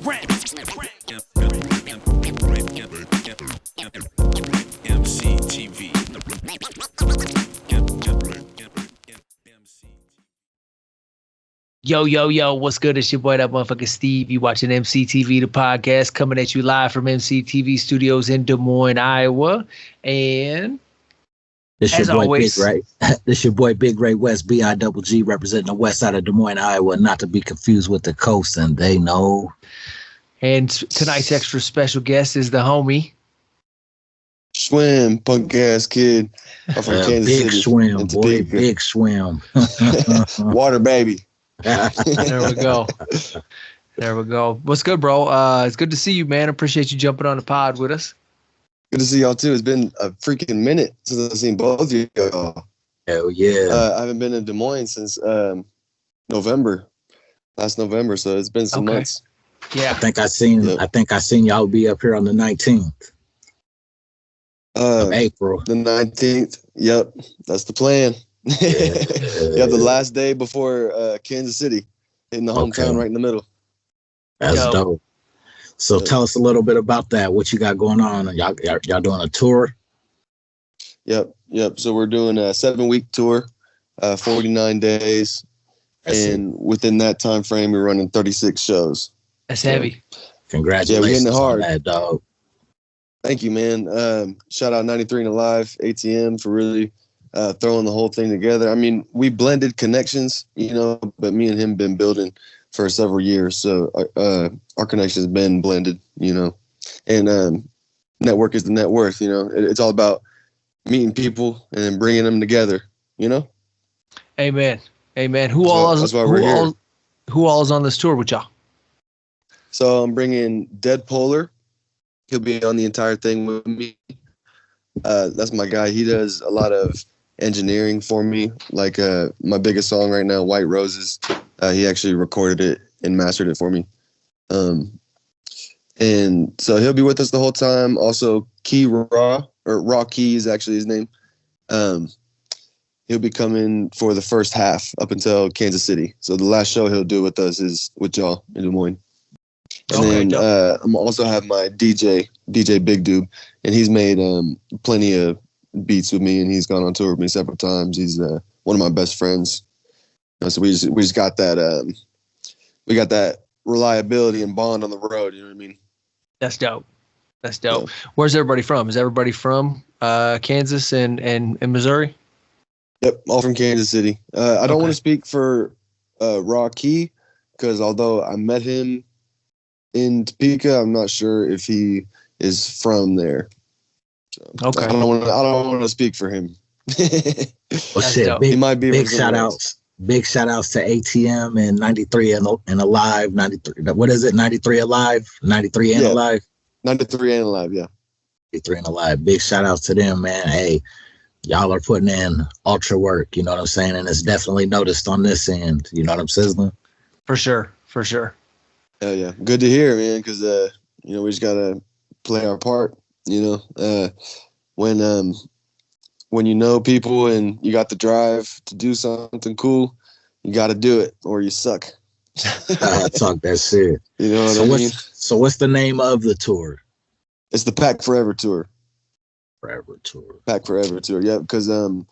EmceeTV. Yo, what's good? It's your boy, Dat Muthafucka Steve. You watching EmceeTV, the podcast, coming at you live from EmceeTV studios in Des Moines, Iowa. And this as your boy always, Bigg Ray. This your boy Bigg Ray West, BIGG, representing the west side of Des Moines, Iowa, not to be confused with the coast, and they know. And tonight's extra special guest is the homie. Scwem, punk ass kid. I'm from Kansas Big City. Scwem, boy, Big Scwem. Water baby. There we go. There we go. What's good, bro? It's good to see you, man. Appreciate you jumping on the pod with us. Good to see y'all too. It's been a freaking minute since I've seen both of y'all. Hell yeah. I haven't been in Des Moines since last November, so it's been some months. Yeah. I think I seen y'all be up here on the 19th of April. The 19th. Yep, that's the plan. Yeah, the last day before Kansas City, in the hometown, right in the middle. That's dope. So tell us a little bit about that. What you got going on? Y'all doing a tour? Yep. So we're doing a 7-week tour, 49 days, and within that time frame, we're running 36 shows. That's heavy. Congratulations! Yeah, we're hitting it hard. On that, dog. Thank you, man. Shout out 93 and Alive, ATM for really throwing the whole thing together. I mean, we blended connections, but me and him been building for several years, so our connection has been blended, and network is the net worth. It's all about meeting people and then bringing them together. Amen. Who all is on this tour with y'all? So I'm bringing Dead Polar. He'll be on the entire thing with me. That's my guy. He does a lot of engineering for me. Like my biggest song right now, White Roses. He actually recorded it and mastered it for me. And so he'll be with us the whole time. Also, Raw Key is actually his name. He'll be coming for the first half up until Kansas City. So the last show he'll do with us is with y'all in Des Moines. And then I'm also have my DJ Bigg, and he's made plenty of beats with me, and he's gone on tour with me several times. He's one of my best friends. So we just got that we got that reliability and bond on the road. You know what I mean? That's dope. Yeah. Where's everybody from? Is everybody from Kansas and Missouri? Yep, all from Kansas City. I don't want to speak for Raw Key, because although I met him in Topeka, I'm not sure if he is from there. So I don't want to speak for him. Well, shit, he might be. Big shout outs to ATM and 93 and Alive. 93. What is it? 93 Alive. 93 and Alive. 93 and Alive. Yeah. 93 and Alive. Big shout outs to them, man. Hey, y'all are putting in ultra work. You know what I'm saying? And it's definitely noticed on this end. You know what I'm saying? For sure. Hell yeah. Good to hear, man, because, we just got to play our part, when you know people and you got the drive to do something cool, you got to do it or you suck. Talk that shit. You know what I mean? So what's the name of the tour? It's the Pack Forever Tour. Pack Forever Tour, yeah, because I'm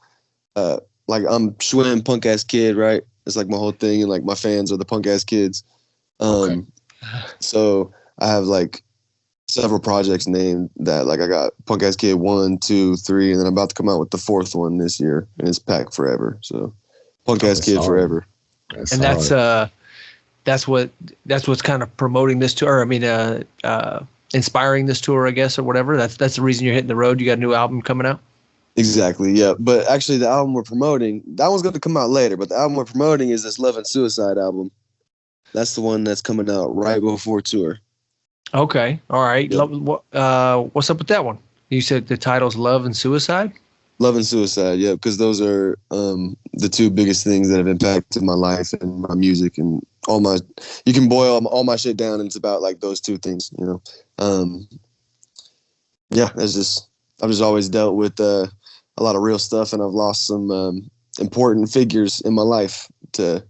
Schwem, punk ass kid, right? It's like my whole thing, and like my fans are the punk ass kids. So I have like several projects named that. Like I got Punk Ass Kid 1, 2, 3, and then I'm about to come out with the 4th one this year, and it's Pack Forever. So Punk Ass Kid Forever. And that's what's kind of promoting this tour. I mean, inspiring this tour, I guess, or whatever. That's the reason you're hitting the road. You got a new album coming out. Exactly. Yeah. But actually, the album we're promoting, that one's going to come out later. But the album we're promoting is this Love and Suicide album. That's the one that's coming out right before tour. Okay. All right. Yep. What's up with that one? You said the title's Love and Suicide? Love and Suicide, yeah, because those are the two biggest things that have impacted my life and my music and all my. You can boil all my shit down, and it's about like those two things, Yeah, it's just I've just always dealt with a lot of real stuff, and I've lost some important figures in my life to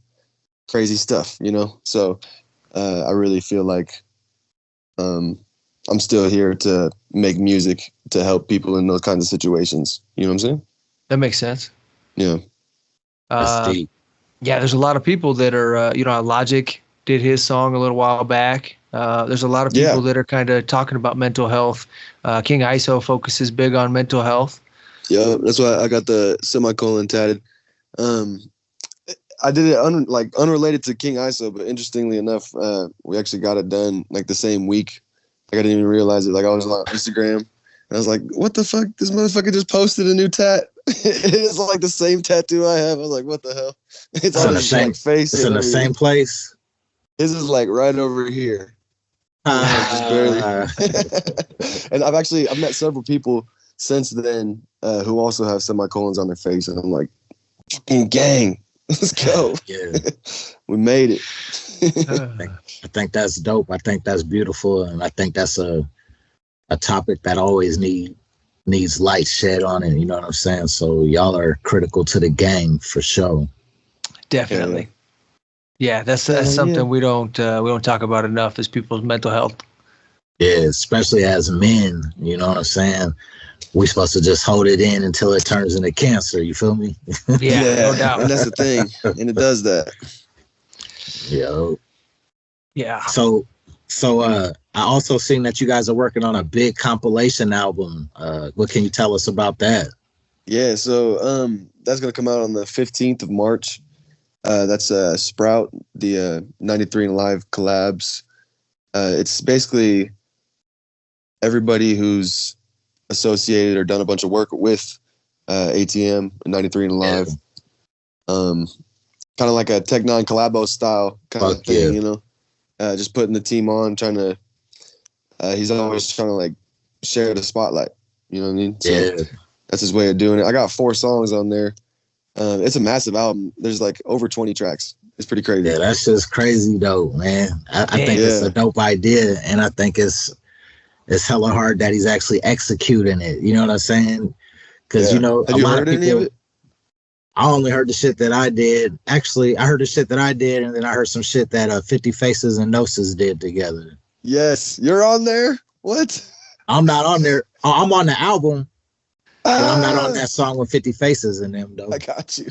crazy stuff, So I really feel like I'm still here to make music to help people in those kinds of situations. You know what I'm saying? That makes sense. Yeah. That's deep. Yeah, there's a lot of people that are, Logic did his song a little while back. There's a lot of people that are kind of talking about mental health. King ISO focuses big on mental health. Yeah, that's why I got the semicolon tatted. I did it unrelated to King ISO, but interestingly enough, we actually got it done like the same week. Like I didn't even realize it. Like I was on Instagram and I was like, "What the fuck? This motherfucker just posted a new tat." It's like the same tattoo I have. I was like, "What the hell?" It's on the same face. It's in the same place. His is like right over here. Just barely. And I've met several people since then who also have semicolons on their face, and I'm like, "Fucking gang, let's go!" Yeah, we made it. I think that's dope. I think that's beautiful, and I think that's a topic that always needs light shed on it. You know what I'm saying? So y'all are critical to the gang for sure. Definitely. Yeah, that's something we don't talk about enough is people's mental health. Yeah, especially as men. You know what I'm saying? We're supposed to just hold it in until it turns into cancer. You feel me? Yeah, no doubt. And that's the thing, and it does that. Yo. Yeah. So I also seen that you guys are working on a big compilation album. What can you tell us about that? Yeah, so that's gonna come out on the 15th of March. That's Sprout, the 93 and Alive collabs. It's basically everybody who's associated or done a bunch of work with ATM, 93 and Alive. Kind of like a Tech 9 collabo style kind of thing, you know? Just putting the team on, he's always trying to like share the spotlight, you know what I mean? So that's his way of doing it. I got 4 songs on there. It's a massive album. There's like over 20 tracks. It's pretty crazy. Yeah, that's just crazy though, man. I think it's a dope idea, and I think it's hella hard that he's actually executing it. You know what I'm saying? Because have you heard any of it? I only heard the shit that I did. Actually, I heard the shit that I did, and then I heard some shit that 50 Faces and Gnosis did together. Yes, you're on there. What? I'm not on there. I'm on the album. But I'm not on that song with 50 Faces in them, though. I got you.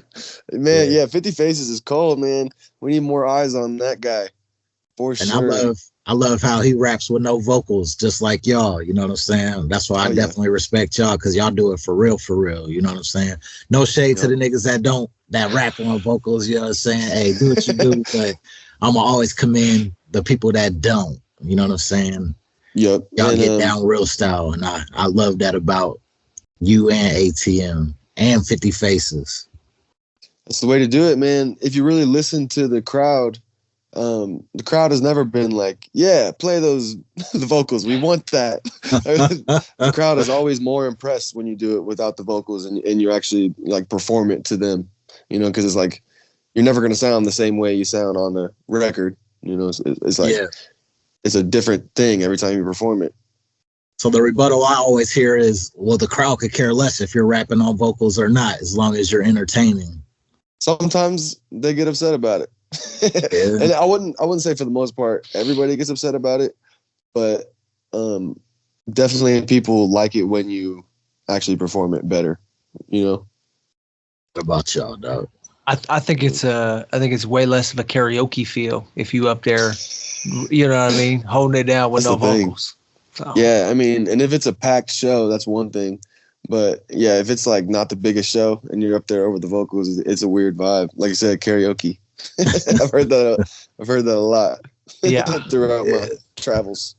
Man, yeah, 50 Faces is cold, man. We need more eyes on that guy. For sure. And I love how he raps with no vocals, just like y'all. You know what I'm saying? That's why I definitely respect y'all, because y'all do it for real, for real. You know what I'm saying? No shade to the niggas that rap on vocals. You know what I'm saying? Hey, do what you do, but I'm always commend the people that don't. You know what I'm saying? Yep. Y'all get down real style, and I love that about you and ATM and 50 Faces. That's the way to do it, man. If you really listen to the crowd has never been like, yeah, play the vocals. We want that. The crowd is always more impressed when you do it without the vocals and you actually like perform it to them, you know, because it's like you're never going to sound the same way you sound on the record. You know, it's like it's a different thing every time you perform it. So the rebuttal I always hear is, well, the crowd could care less if you're rapping on vocals or not, as long as you're entertaining. Sometimes they get upset about it. And I wouldn't say for the most part everybody gets upset about it, but definitely people like it when you actually perform it better, you know. What about y'all, dog? I think it's way less of a karaoke feel if you up there, you know what I mean, holding it down with no vocals. So. Yeah, I mean, and if it's a packed show, that's one thing. But yeah, if it's like not the biggest show and you're up there over the vocals, it's a weird vibe. Like you said, karaoke. I've heard that a lot. Yeah. Throughout my travels.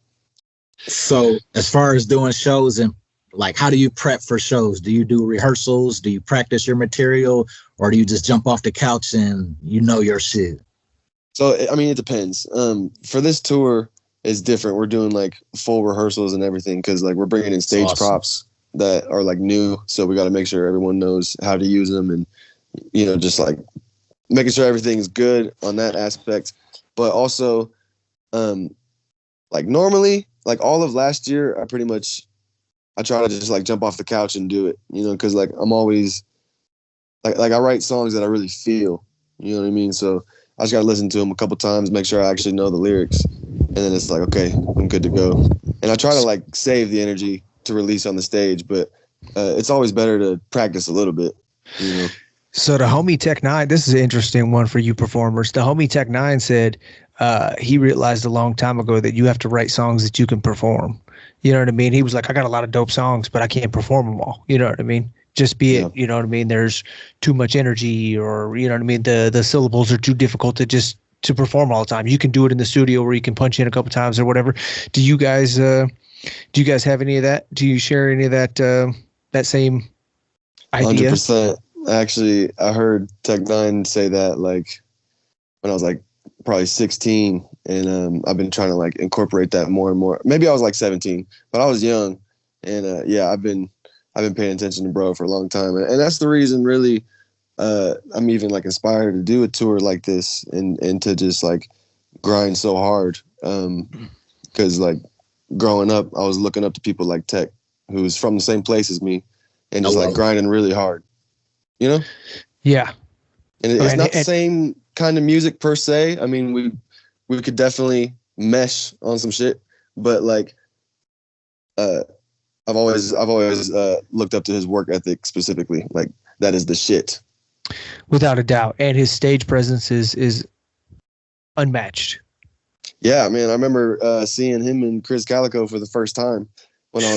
So as far as doing shows, and like, how do you prep for shows? Do you do rehearsals? Do you practice your material, or do you just jump off the couch and you know your shit? So I mean, it depends. For this tour, it's different. We're doing like full rehearsals and everything because like we're bringing in stage props that are like new, so we got to make sure everyone knows how to use them, and you know, just like making sure everything's good on that aspect. But also, like normally, like all of last year, I try to just like jump off the couch and do it, you know, because like I'm always like I write songs that I really feel, you know what I mean? So I just got to listen to them a couple times, make sure I actually know the lyrics. And then it's like, okay, I'm good to go. And I try to like save the energy to release on the stage, but it's always better to practice a little bit, you know? So the homie Tech Nine, this is an interesting one for you performers. The homie Tech Nine said he realized a long time ago that you have to write songs that you can perform. You know what I mean? He was like, I got a lot of dope songs, but I can't perform them all. You know what I mean? Just be it, you know what I mean? There's too much energy, or, you know what I mean? The syllables are too difficult to perform all the time. You can do it in the studio where you can punch in a couple times or whatever. Do you guys have any of that? Do you share any of that same idea? 100%. Actually, I heard Tech Nine say that like when I was like probably 16, and I've been trying to like incorporate that more and more. Maybe I was like 17, but I was young, and yeah, I've been paying attention to bro for a long time, and that's the reason really I'm even like inspired to do a tour like this and to just like grind so hard, because like growing up I was looking up to people like Tech, who's from the same place as me, and just like grinding really hard, you know? Yeah. And it's not the same kind of music per se. I mean, we could definitely mesh on some shit, but like I've always looked up to his work ethic specifically. Like that is the shit. Without a doubt. And his stage presence is unmatched. Yeah, man. I remember seeing him and Chris Calico for the first time when I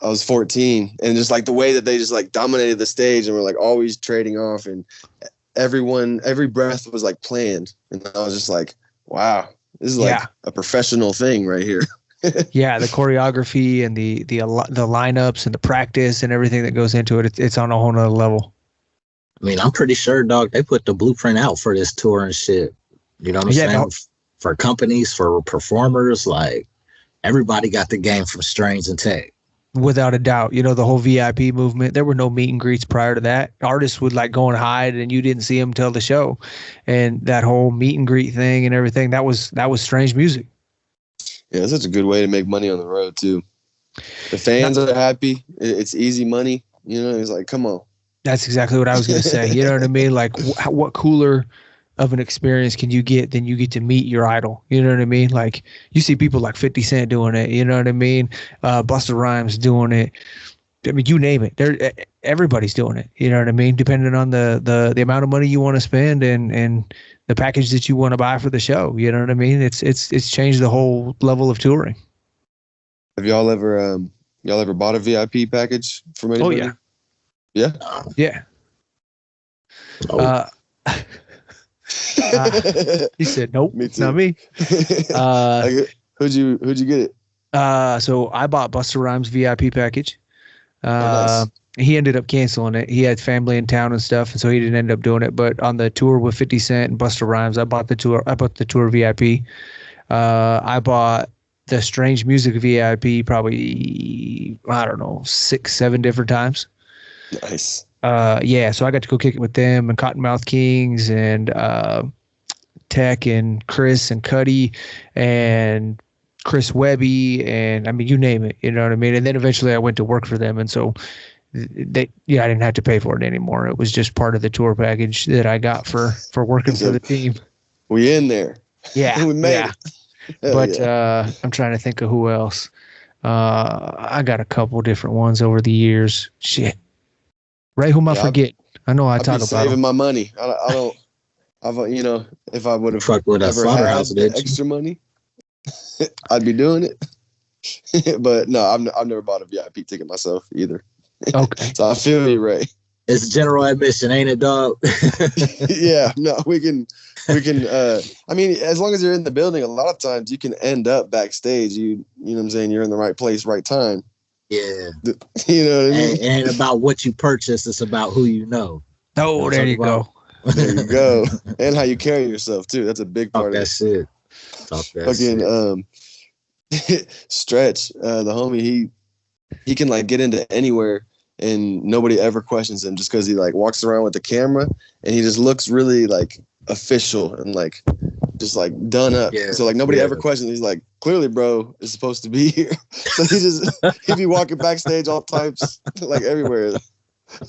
was 14, and just like the way that they just like dominated the stage and were like always trading off, and every breath was like planned, and I was just like, wow, this is like a professional thing right here. Yeah, the choreography and the lineups and the practice and everything that goes into it, it's on a whole nother level. I mean, I'm pretty sure, dog, they put the blueprint out for this tour and shit. You know what I'm saying? No. For companies, for performers, like everybody got the game from Strange and Tech. Without a doubt. You know, the whole VIP movement, there were no meet and greets prior to that. Artists would like go and hide, and you didn't see them till the show. And that whole meet and greet thing and everything, that was Strange music. Yeah, it's such a good way to make money on the road too. The fans are happy. It's easy money. You know, it's like, come on. That's exactly what I was going to say. You know what I mean? Like, what cooler of an experience can you get than you get to meet your idol? You know what I mean? Like, you see people like 50 Cent doing it. You know what I mean? Busta Rhymes doing it. I mean, you name it. Everybody's doing it. You know what I mean? Depending on the amount of money you want to spend and the package that you want to buy for the show. You know what I mean? It's changed the whole level of touring. Have y'all ever bought a VIP package from anybody? Oh yeah. Yeah. Yeah. Oh. He said, "Nope, me too. not me." Who'd you get it? So I bought Busta Rhymes VIP package. Nice. He ended up canceling it. He had family in town and stuff, and so he didn't end up doing it. But on the tour with 50 Cent and Busta Rhymes, I bought the tour VIP. I bought the Strange Music VIP probably, I don't know, 6-7 different times. Nice. Yeah, so I got to go kick it with them and Cottonmouth Kings and Tech and Chris and Cuddy and Chris Webby, and I mean, you name it, you know what I mean? And then eventually I went to work for them, and so I didn't have to pay for it anymore. It was just part of the tour package that I got for working for the team. We in there. Yeah. We made it. But I'm trying to think of who else. I got a couple different ones over the years. Shit. Ray, whom I forget? I know I talk about saving my money. I don't. If I would have ever had extra money, I'd be doing it. But no, I've never bought a VIP ticket myself either. Okay. So I feel you, Ray. It's general admission, ain't it, dog? Yeah, no, we can. I mean, as long as you're in the building, a lot of times you can end up backstage. You know what I'm saying? You're in the right place, right time. Yeah. You know what I mean? It ain't about what you purchase. It's about who you know. Oh, there you go. There you go. And how you carry yourself, too. That's a big part of that it. Shit. Talk that shit. Stretch, the homie, he can, like, get into anywhere, and nobody ever questions him just because he, like, walks around with the camera, and he just looks really, like, official and, like, just, like, done up. Yeah. So, like, nobody ever questions. He's like, clearly, bro, is supposed to be here. So he'd be walking backstage all types, like, everywhere.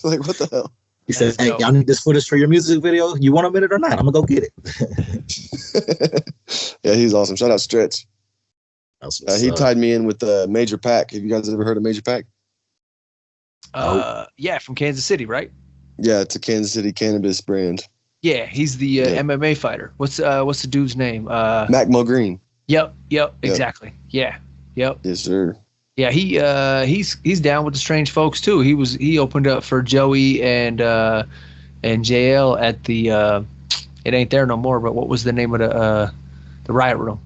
Like, what the hell? He said, "Hey, y'all need this footage for your music video. You want a minute or not? I'm gonna go get it." Yeah, he's awesome. Shout out Stretch. He up. tied me in with Major Pack. Have you guys ever heard of Major Pack? Yeah, from Kansas City, right? Yeah, it's a Kansas City cannabis brand. Yeah, he's the MMA fighter. What's the dude's name? Mac Mo Green. Yep, exactly. Yeah, yep. Yes, sir. Yeah, he's down with the Strange Folks too. He opened up for Joey and JL at the it ain't there no more. But what was the name of the Riot Room?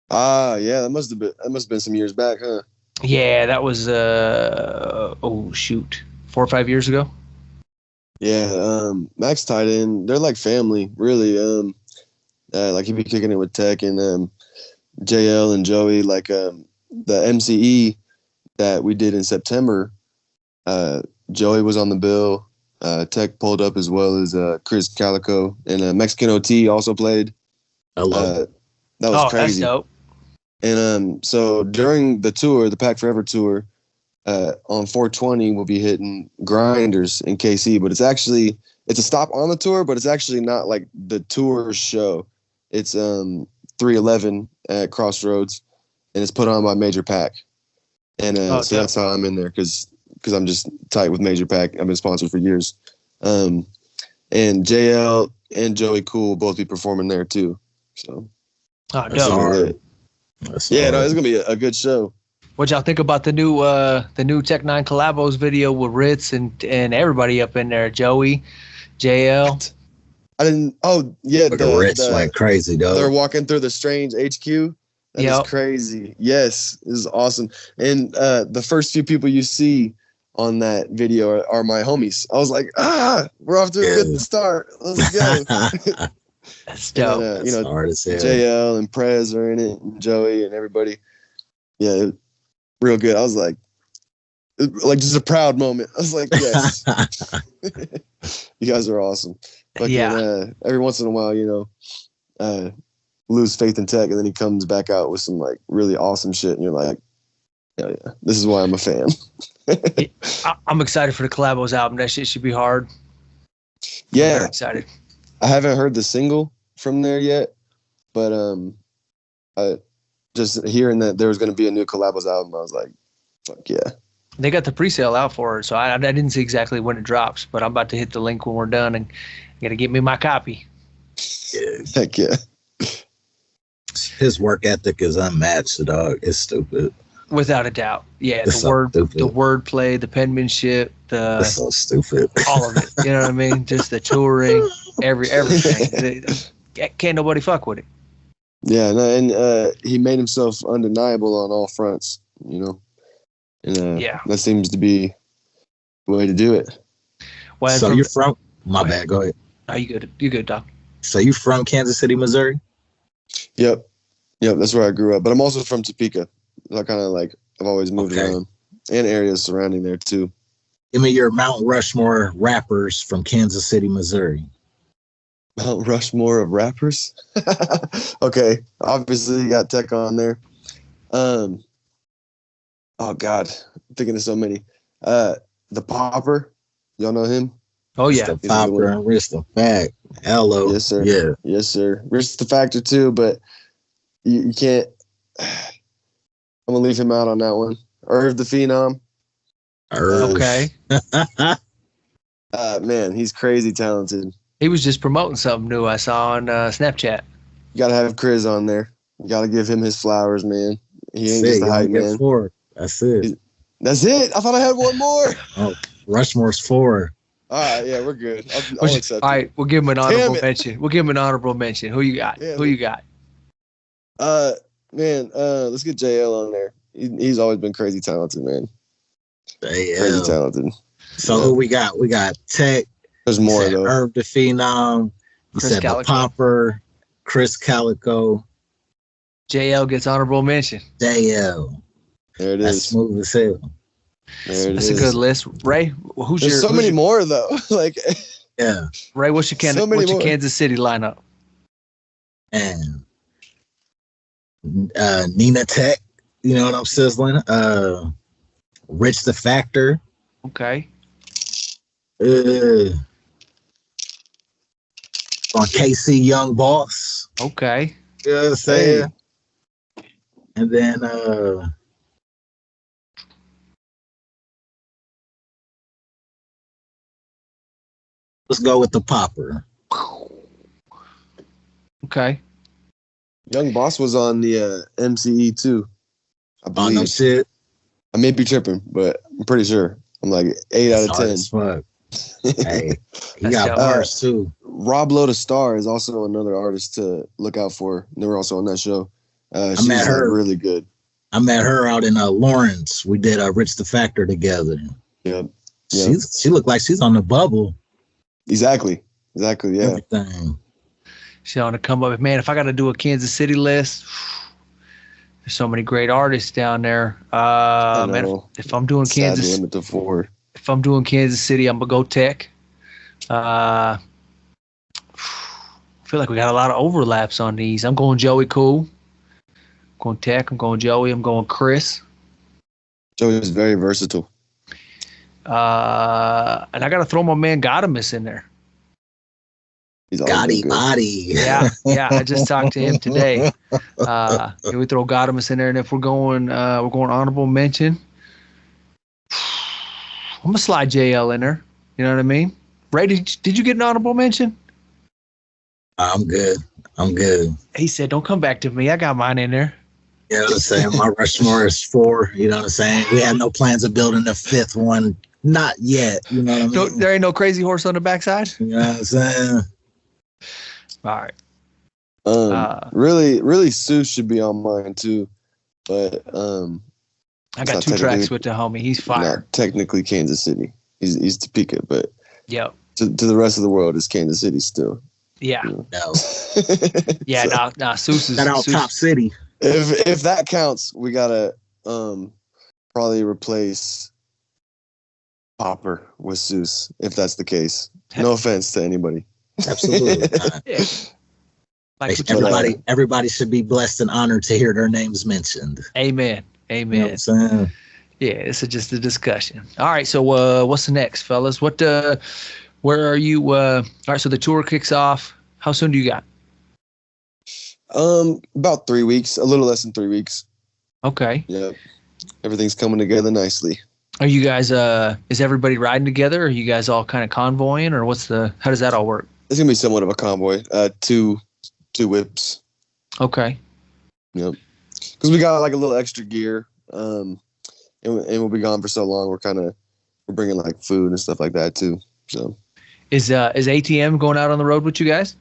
Yeah, that must have been some years back, huh? Yeah, that was 4 or 5 years ago. Yeah, Max tied in. They're like family, really. Like he'd be kicking it with Tech and JL and Joey. Like the MCE that we did in September, Joey was on the bill. Tech pulled up as well as Chris Calico, and Mexican OT also played. I love it. That was crazy. That's dope. And so during the tour, the Pack Forever tour, on 420 we'll be hitting Grinders in KC, but it's a stop on the tour, but it's actually not like the tour show. It's 311 at Crossroads, and it's put on by Major Pack. And so that's how I'm in there because I'm just tight with Major Pack. I've been sponsored for years. And JL and Joey Cool will both be performing there too. So dope. That's yeah, hard. no, it's gonna be a good show. What y'all think about the new Tech 9 collabos video with Ritz and everybody up in there? Joey, JL. I didn't. Oh yeah, the Ritz went crazy, though. They're walking through the Strange HQ. That is crazy. Yes, this is awesome. And the first few people you see on that video are my homies. I was like, we're off to a good start. Let's go. That's dope. And, That's hard as hell. JL and Prez are in it, and Joey and everybody. Yeah, real good. I was like just a proud moment. I was like, yes. You guys are awesome. But every once in a while, lose faith in Tech, and then he comes back out with some like really awesome shit, and you're like, yeah, this is why I'm a fan. I'm excited for the Collabos album. That shit should be hard. Yeah, I'm very excited. I haven't heard the single from there yet, but just hearing that there was going to be a new Collabos album, I was like, fuck yeah. They got the pre-sale out for it, so I didn't see exactly when it drops, but I'm about to hit the link when we're done, and got to get me my copy. Heck yeah. His work ethic is unmatched, dog. It's stupid. Without a doubt. Yeah, it's the wordplay, the penmanship, it's so stupid. All of it. You know what I mean? Just the touring, everything. Can't nobody fuck with it. Yeah, no, and he made himself undeniable on all fronts, And that seems to be the way to do it. Well, so you're from my bad, go ahead. Oh, you good, Doc. So you from Kansas City, Missouri? Yep, that's where I grew up. But I'm also from Topeka. I kind of I've always moved around, and areas surrounding there too. Give me your Mount Rushmore rappers from Kansas City, Missouri. Mount Rushmore of rappers? Okay, obviously you got Tech on there. Oh God, I'm thinking of so many. The Popper, y'all know him? Oh yeah, the Popper and Rich the Fact. Hello, yes sir. Yeah, yes sir. Rich the Factor too, but you can't. I'm gonna leave him out on that one. Irv the Phenom. Okay. Man, he's crazy talented. He was just promoting something new I saw on Snapchat. You gotta have Chris on there. You gotta give him his flowers, man. He ain't just a hype man. 4. That's it. That's it. I thought I had one more. Oh, Rushmore's 4. All right, yeah, we're good. I'll accept all right, we'll give him an honorable mention. We'll give him an honorable mention. Who you got? Yeah, Who you got? Man, let's get JL on there. He's always been crazy talented, man. Crazy talented. So who we got? We got Tech. There's more though. Irv the Phenom. You said the Popper, Chris Calico. JL gets honorable mention. JL. There it is. That's smooth as hell. That's a good list. Ray, There's so many more though. Yeah. Ray, what's your Kansas City lineup? And Nina Tech, you know what I'm sizzling? Rich the Factor. Okay. On KC Young Boss. Okay. You know what I'm saying? And then let's go with the Popper. Okay. Young Boss was on the MCE too. I believe. No shit. I may be tripping, but I'm pretty sure. I'm like 8 out of 10. Fuck. Hey, he got bars too. Rob Loda Star is also another artist to look out for. They were also on that show. She's met her. Really good. I met her out in Lawrence. We did Rich the Factor together. Yep. She looked like she's on the bubble. Exactly. Yeah. Everything. She's on the come up. Man, if I got to do a Kansas City list, there's so many great artists down there. Man, if I'm doing Kansas, limit to 4. If I'm doing Kansas City, I'm gonna go Tech. I feel like we got a lot of overlaps on these. I'm going Joey Cool. I'm going Tech. I'm going Joey. I'm going Chris. Joey is very versatile. And I gotta throw my man Godimus in there. He's Gotti body. Yeah. I just talked to him today. We throw Godimus in there, and if we're going honorable mention, I'm gonna slide JL in there. You know what I mean? Ray, did you get an honorable mention? I'm good. He said, "Don't come back to me. I got mine in there." You know what I'm saying? My Rushmore is 4. You know what I'm saying? We have no plans of building a 5th one. Not yet. You know what I mean? There ain't no crazy horse on the backside. You know what I'm saying? All right. Really, Seuss should be on mine too, but I got 2 tracks with the homie. He's fire. Not technically Kansas City. He's Topeka, but yep. To the rest of the world, it's Kansas City still. Yeah. No. Yeah. Nah. Seuss is that out top city. If that counts, we gotta probably replace Popper with Seuss. If that's the case, no offense to anybody. Absolutely not. Yeah. Like everybody should be blessed and honored to hear their names mentioned. Amen. You know what I'm saying? Yeah, this is just a discussion. All right, so what's the next, fellas? Where are you? All right, so the tour kicks off. How soon do you got? About 3 weeks, a little less than 3 weeks. Okay. Yeah, everything's coming together nicely. Are you guys? Is everybody riding together? Are you guys all kind of convoying, or how does that all work? It's gonna be somewhat of a convoy. Two whips. Okay. Yep. Because we got like a little extra gear, and we'll be gone for so long. We're bringing like food and stuff like that too. So, is ATM going out on the road with you guys?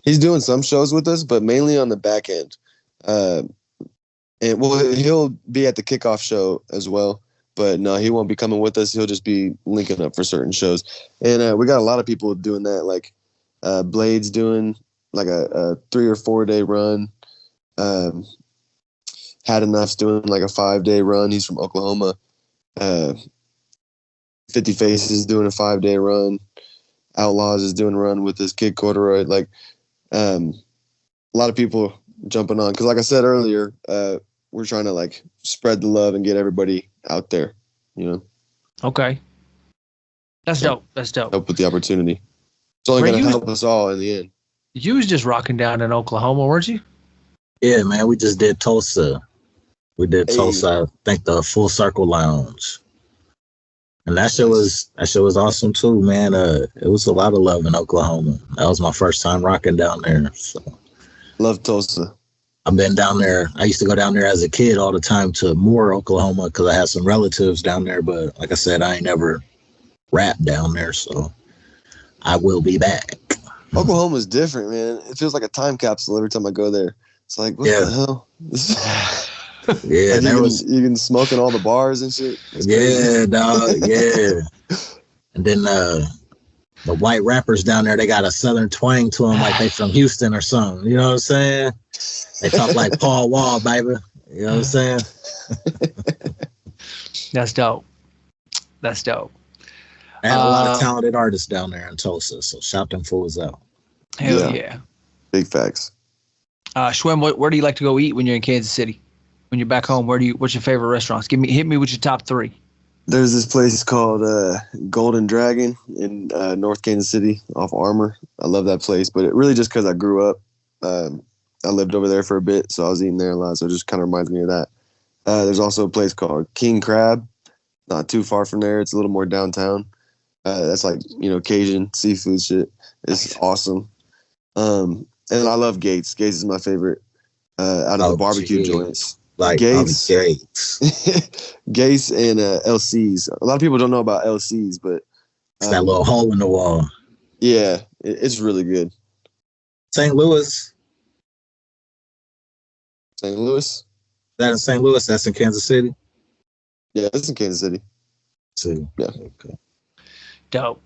He's doing some shows with us, but mainly on the back end. And he'll be at the kickoff show as well. But no, he won't be coming with us. He'll just be linking up for certain shows. And we got a lot of people doing that. Like Blade's doing like a 3 or 4 day run. Had Enough's doing like a 5-day run. He's from Oklahoma. 50 Faces is doing a 5-day run. Outlaws is doing a run with his kid Corduroy. Like a lot of people jumping on. Because like I said earlier, we're trying to like spread the love and get everybody out there, you know? Okay. That's dope. Help with the opportunity. It's only going to help us all in the end. You was just rocking down in Oklahoma, weren't you? Yeah, man. We just did Tulsa. Tulsa, I think the Full Circle Lounge. And that show was awesome too, man. It was a lot of love in Oklahoma. That was my first time rocking down there. So love Tulsa. I've been down there. I used to go down there as a kid all the time to Moore, Oklahoma, because I had some relatives down there. But like I said, I ain't never rapped down there, so I will be back. Oklahoma's different, man. It feels like a time capsule every time I go there. It's like, what the hell? Yeah, like you can smoke in all the bars and shit. Yeah, dog. Yeah. And then the white rappers down there, they got a southern twang to them, like they from Houston or something. You know what I'm saying? They talk like Paul Wall, baby. You know what I'm saying? That's dope. I had a lot of talented artists down there in Tulsa, so shout them fools out. Hell yeah. Big facts. Schwem, where do you like to go eat when you're in Kansas City? When you're back home, what's your favorite restaurants? Hit me with your top 3. There's this place called Golden Dragon in North Kansas City off Armour. I love that place, but it really just because I grew up. I lived over there for a bit, so I was eating there a lot, so it just kind of reminds me of that. There's also a place called King Crab, not too far from there. It's a little more downtown. That's like, Cajun seafood shit. It's awesome. And I love Gates. Gates is my favorite out of the barbecue joints. Like Gates. Gates. Gates and LC's. A lot of people don't know about LC's, but it's that little hole in the wall. Yeah, it's really good. St. Louis. St. Louis? That in St. Louis? That's in Kansas City? Yeah, it's in Kansas City. Yeah. Okay. Dope.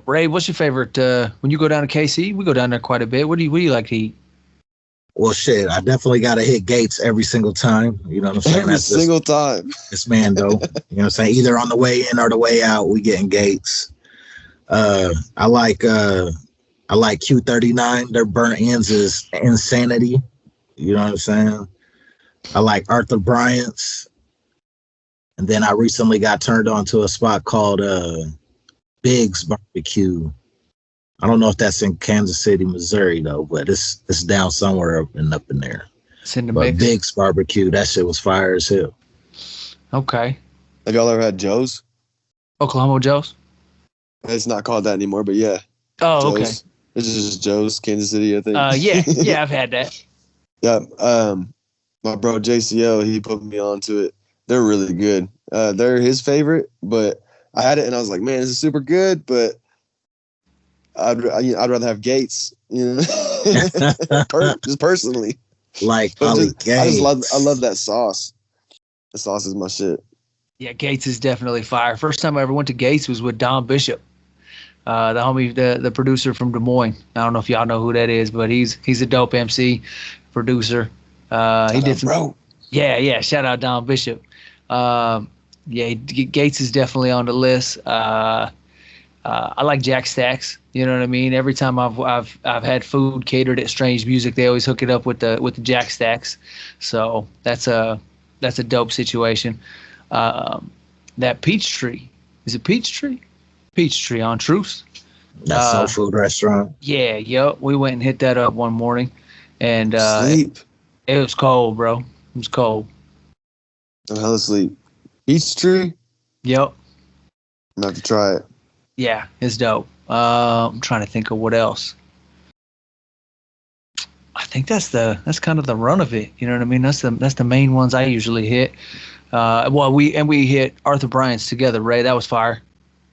Ray, what's your favorite? When you go down to KC, we go down there quite a bit. What do you like to eat? Well, shit, I definitely got to hit Gates every single time. You know what I'm saying? Every single time. It's Mando. You know what I'm saying? Either on the way in or the way out, we getting Gates. I like Q39. Their burnt ends is insanity. You know what I'm saying? I like Arthur Bryant's. And then I recently got turned on to a spot called Bigg's Barbecue. I don't know if that's in Kansas City, Missouri, though, but it's down somewhere up in there. It's in the mix. Bigg's Barbecue, that shit was fire as hell. Okay. Have y'all ever had Joe's? Oklahoma Joe's? It's not called that anymore, but yeah. Oh, Joe's. okay. This is just Joe's, Kansas City, I think. Yeah, I've had that. Yeah. My bro JCO, he put me onto it. They're really good. They're his favorite, but I had it and I was like, man, this is super good, but I'd rather have Gates, just personally. Like Gates. Gates. I love that sauce. The sauce is my shit. Yeah, Gates is definitely fire. First time I ever went to Gates was with Don Bishop, the homie, the producer from Des Moines. I don't know if y'all know who that is, but he's a dope MC producer. He did some. Bro. Yeah. Shout out Don Bishop. Gates is definitely on the list. I like Jack Stacks. You know what I mean? Every time I've had food catered at Strange Music, they always hook it up with the Jack Stacks. So that's a dope situation. That Peachtree, is it Peachtree? Peachtree on Truce. That soul food restaurant. Yeah, we went and hit that up one morning, and sleep. It was cold, bro. It was cold. I'm hella asleep. Peachtree? Yep. I'm gonna have to try it. Yeah, it's dope. I'm trying to think of what else. I think that's kind of the run of it. You know what I mean? That's the main ones I usually hit. We hit Arthur Bryant's together, Ray. That was fire.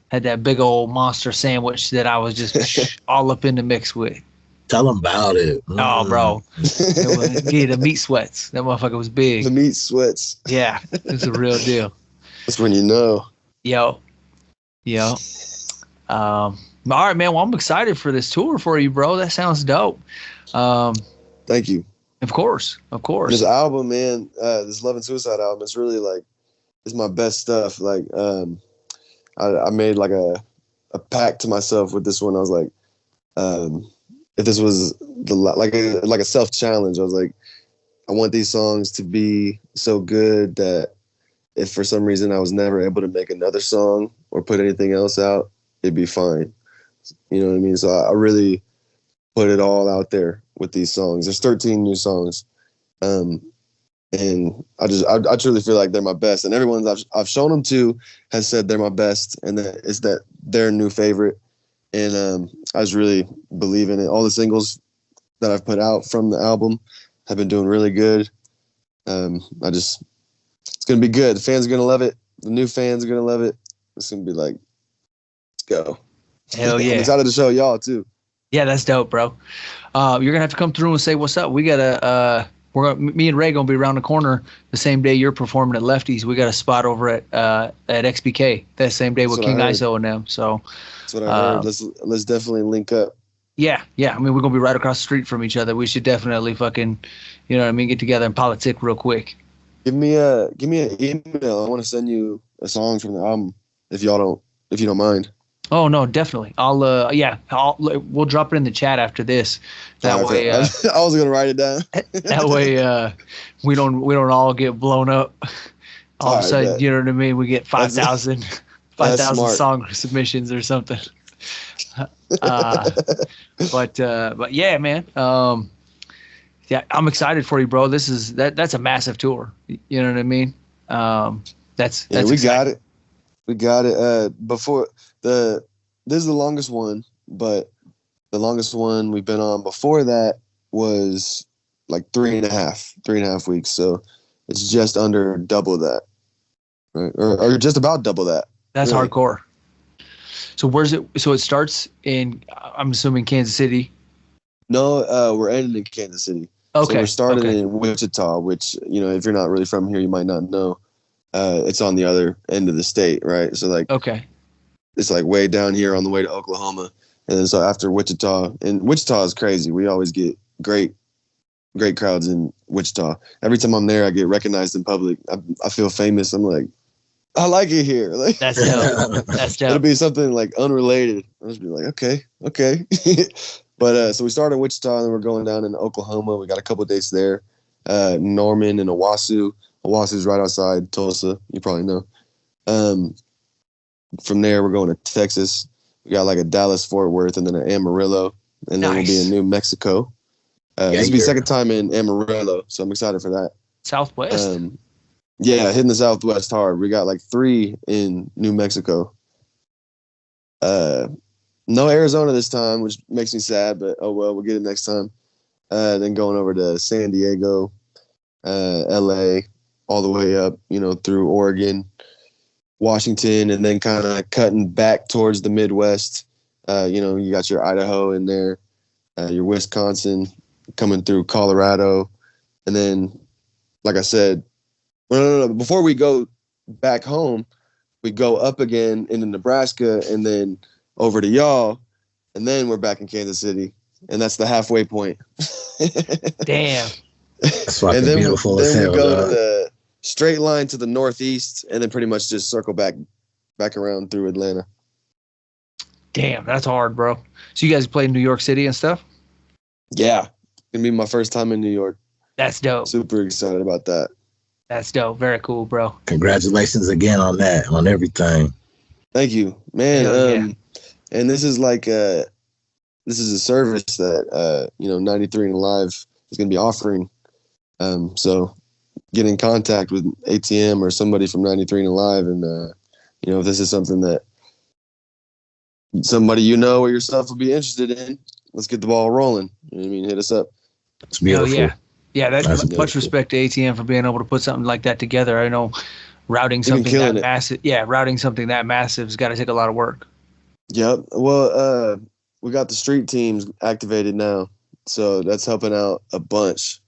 Had that big old monster sandwich that I was just all up in the mix with. Tell them about it. Oh, bro. The meat sweats. That motherfucker was big. The meat sweats. Yeah, it's a real deal. That's when you know. Yo. All right, man. Well, I'm excited for this tour for you, bro. That sounds dope. Thank you. Of course. This album, man, this Love and Suicide album, it's really like, it's my best stuff. Like, I made like a pact to myself with this one. I was like, if this was like a self challenge, I was like, I want these songs to be so good that if for some reason I was never able to make another song or put anything else out, it'd be fine. You know what I mean? So I really put it all out there with these songs. There's 13 new songs. And I truly feel like they're my best. And everyone I've shown them to has said they're my best and that it's that their new favorite. And I just really believe in it. All the singles that I've put out from the album have been doing really good. It's going to be good. The fans are going to love it. The new fans are going to love it. It's going to be like, let's go. Hell yeah. I'm excited to show y'all too. Yeah, that's dope, bro. You're going to have to come through and say what's up. We got me and Ray going to be around the corner the same day you're performing at Lefty's. We got a spot over at XBK that same day with King ISO and them. So that's what I heard. Let's definitely link up. Yeah. I mean, we're going to be right across the street from each other. We should definitely fucking, you know what I mean, get together and politic real quick. Give me an email. I want to send you a song from the album if you don't mind. Oh no, definitely. We'll drop it in the chat after this. That way, I was gonna write it down. That way, we don't all get blown up. all of a All right, sudden, bet. you know what I mean? We get 5,000 smart. song submissions or something. But yeah, man. Yeah, I'm excited for you, bro. That's a massive tour. You know what I mean? That's Yeah, we exciting. got it. We got it. Before this is the longest one, but the longest one we've been on before that was like 3.5 weeks. So it's just under double that, right? Or just about double that. That's really. hardcore. So where's it? So it starts in, I'm assuming, Kansas City. No, we're ending in Kansas City. Okay. So we're starting okay. in Wichita, which, if you're not really from here, you might not know. It's on the other end of the state, right? So like, Okay. it's like way down here on the way to Oklahoma. And then so after Wichita, and Wichita is crazy. We always get great crowds in Wichita. Every time I'm there, I get recognized in public. I feel famous. I'm like, I like it here. Like, That's dope. That's dope. it'll be something like unrelated. I'll just be like, okay. But so we started in Wichita, and then we're going down into Oklahoma. We got a couple of dates there. Norman and Owasso. Owassu's right outside Tulsa. You probably know. From there, we're going to Texas. We got like a Dallas, Fort Worth, and then an Amarillo, and then we'll be in New Mexico. This will be second time in Amarillo, so I'm excited for that. Southwest. Yeah, hitting the Southwest hard. We got like 3 in New Mexico. No Arizona this time, which makes me sad, but oh well, we'll get it next time. Then going over to San Diego, LA, all the way up, through Oregon, Washington, and then kind of cutting back towards the Midwest. You got your Idaho in there, your Wisconsin, coming through Colorado, and then, like I said, no. Before we go back home, we go up again into Nebraska, and then over to y'all, and then we're back in Kansas City, and that's the halfway point. Damn. That's fucking beautiful as hell. We go to the straight line to the northeast, and then pretty much just circle back around through Atlanta. Damn, that's hard, bro. So you guys play in New York City and stuff? Yeah, gonna be my first time in New York. That's dope. Super excited about that. That's dope. Very cool, bro. Congratulations again on that, on everything. Thank you, man. Yeah. And this is like this is a service that 93 and Alive is gonna be offering. So get in contact with ATM or somebody from 93 and Alive, and if this is something that somebody or yourself would be interested in, let's get the ball rolling. You know what I mean? Hit us up. It's beautiful. Yeah. Yeah, that's much cool. respect to ATM for being able to put something like that together. I know routing something that massive. Yeah, routing something that massive has got to take a lot of work. Yep. Well, we got the street teams activated now, so that's helping out a bunch.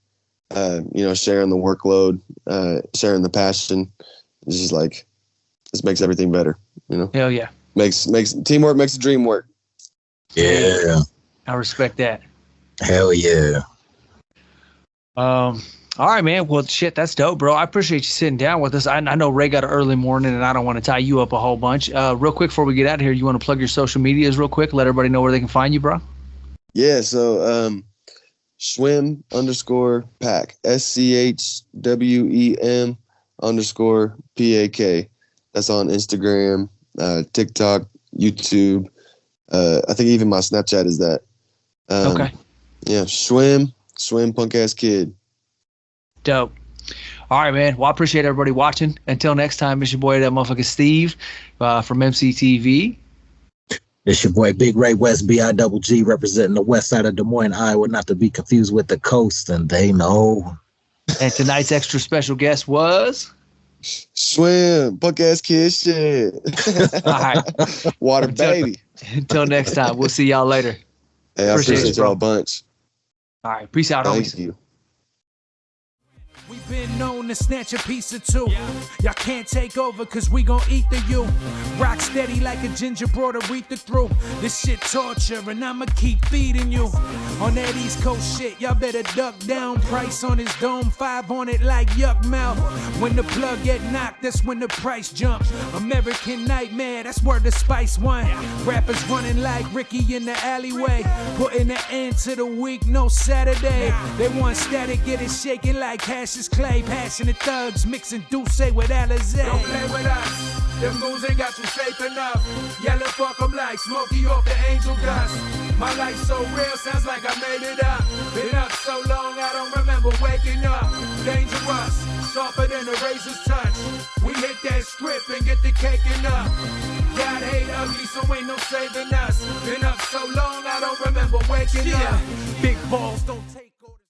Sharing the workload, sharing the passion. It's just like, this makes everything better. Hell yeah. Makes teamwork makes the dream work. Yeah. I respect that. Hell yeah. All right, man. Well, shit, that's dope, bro. I appreciate you sitting down with us. I know Ray got an early morning, and I don't want to tie you up a whole bunch. Real quick before we get out of here, you want to plug your social medias real quick? Let everybody know where they can find you, bro. Yeah. So, Schwem _pack, SCHWEM _PAK. That's on Instagram, TikTok, YouTube. I think even my Snapchat is that. Okay. Yeah, Schwem punk ass kid. Dope. All right, man. Well, I appreciate everybody watching. Until next time, it's your boy, Dat Muthafucka Steve, from EmceeTV. It's your boy Big Ray West, BIGG, representing the west side of Des Moines, Iowa, not to be confused with the coast, and they know. And tonight's extra special guest was Schwem, punk ass kid shit. all right. Water baby. Until next time, we'll see y'all later. Hey, I appreciate y'all a bunch. All right, peace out, homies. Thank you. We've been known to snatch a piece or two. Y'all can't take over cause we gon' eat the you. Rock steady like a gingerbread Aretha through. This shit torture and I'ma keep feeding you. On that East Coast shit, y'all better duck down. Price on his dome, 5 on it like yuck mouth. When the plug get knocked, that's when the price jumps. American Nightmare, that's where the Spice won. Rappers running like Ricky in the alleyway. Putting an end to the week, no Saturday. They want static, get it shaking like hash is Clay, passionate thugs mixing Douce with Alizé. Don't play with us. Them goons ain't got you safe enough. Yelling fuck 'em like Smokey off the angel dust. My life's so real, sounds like I made it up. Been up so long, I don't remember waking up. Dangerous, sharper than a razor's touch. We hit that strip and get the caking up. God hate ugly, so ain't no saving us. Been up so long, I don't remember waking up. Big balls don't take